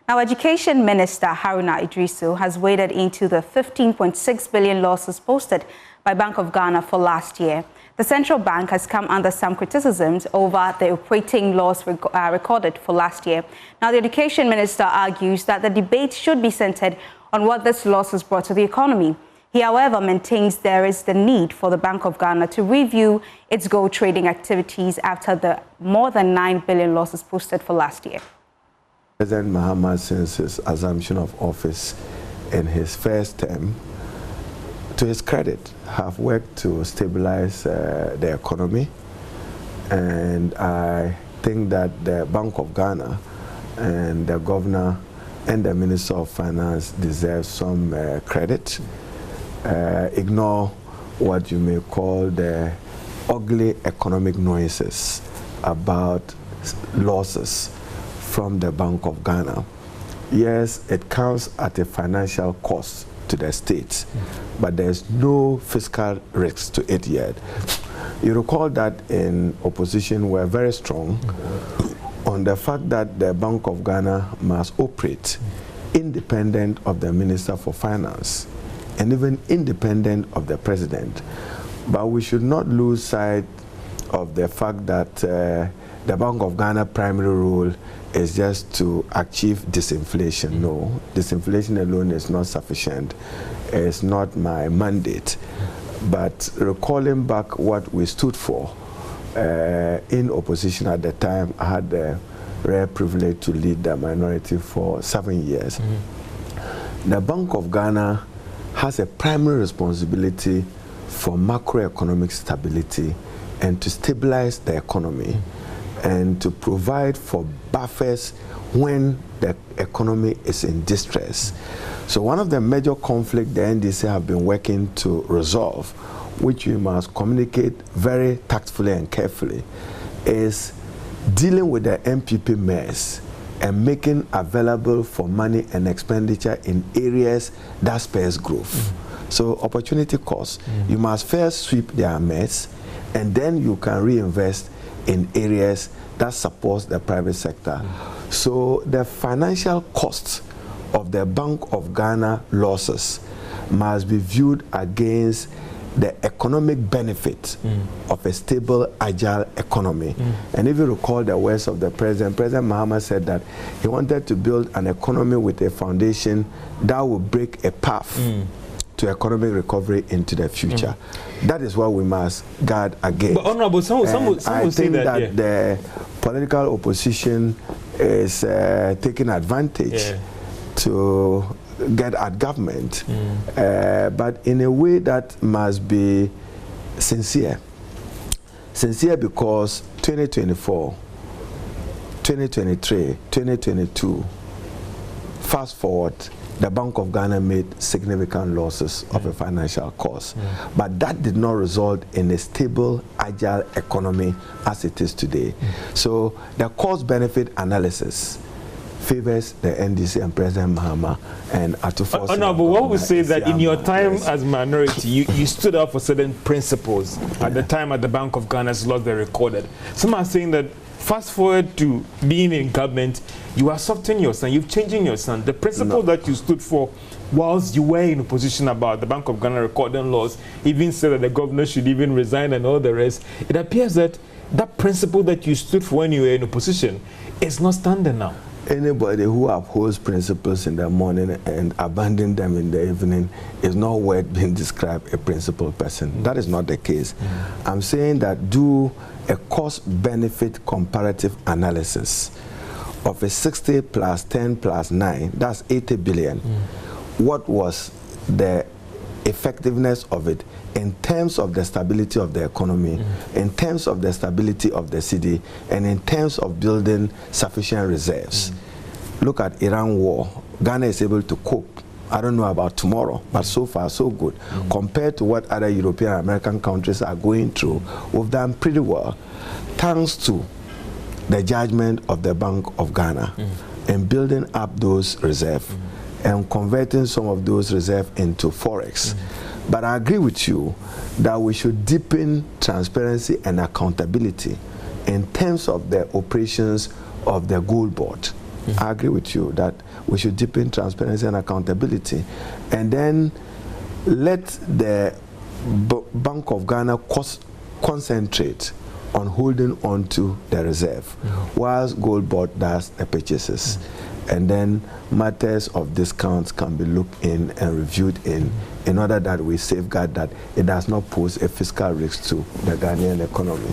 Now, Education Minister Haruna Idrisu has waded into the 15.6 billion losses posted by Bank of Ghana for last year. The central bank has come under some criticisms over the operating loss recorded for last year. Now, the Education Minister argues that the debate should be centered on what this loss has brought to the economy. He, however, maintains there is the need for the Bank of Ghana to review its gold trading activities after the more than 9 billion losses posted for last year. President Mahama, since his assumption of office in his first term, to his credit, have worked to stabilize the economy, and I think that the Bank of Ghana and the governor and the Minister of Finance deserve some credit. Ignore what you may call the ugly economic noises about losses from the Bank of Ghana. Yes, it comes at a financial cost to the state, but there's no fiscal risk to it yet. You recall that in opposition we're very strong on the fact that the Bank of Ghana must operate independent of the Minister for Finance and even independent of the President. But we should not lose sight of the fact that the Bank of Ghana primary role is just to achieve disinflation. No, disinflation alone is not sufficient. It's not my mandate. But recalling back what we stood for in opposition at the time, I had the rare privilege to lead the minority for 7 years. The Bank of Ghana has a primary responsibility for macroeconomic stability and to stabilize the economy and to provide for buffers when the economy is in distress. So one of the major conflicts the NDC have been working to resolve, which we must communicate very tactfully and carefully, is dealing with the MPP mess and making available for money and expenditure in areas that spares growth. So opportunity cost. You must first sweep their mess, and then you can reinvest in areas that supports the private sector. So the financial cost of the Bank of Ghana losses must be viewed against the economic benefit of a stable, agile economy. And if you recall the words of the President Mahama said that he wanted to build an economy with a foundation that will break a path to economic recovery into the future. That is what we must guard against. But Honorable, some I think that the political opposition is taking advantage to get at government, but in a way that must be sincere. Sincere because 2024, 2023, 2022, fast forward, the Bank of Ghana made significant losses of a financial cost. But that did not result in a stable, agile economy as it is today. So the cost-benefit analysis favors the NDC and President Mahama and Atufo. No, but what would say that in your time as minority, you stood up for certain principles at the time at the Bank of Ghana's loss they recorded. Some are saying that fast forward to being in government, you are softening your stand, you're changing your stand. The principle that you stood for whilst you were in opposition about the Bank of Ghana recording loss, even said that the governor should even resign and all the rest. It appears that that principle that you stood for when you were in opposition is not standing now. Anybody who upholds principles in the morning and abandons them in the evening is not worth being described a principled person. That is not the case. I'm saying that do a cost-benefit comparative analysis of a 60 plus 10 plus 9, that's 80 billion. What was the effectiveness of it in terms of the stability of the economy, in terms of the stability of the city, and in terms of building sufficient reserves? Look at Iran war. Ghana is able to cope. I don't know about tomorrow, but so far so good. Compared to what other European and American countries are going through, we've done pretty well, thanks to the judgment of the Bank of Ghana in building up those reserves and converting some of those reserves into forex. But I agree with you that we should deepen transparency and accountability in terms of the operations of the gold board. I agree with you that we should deepen transparency and accountability, and then let the Bank of Ghana concentrate on holding on to the reserve, whilst Gold Board does the purchases. And then matters of discounts can be looked in and reviewed in order that we safeguard that it does not pose a fiscal risk to the Ghanaian economy.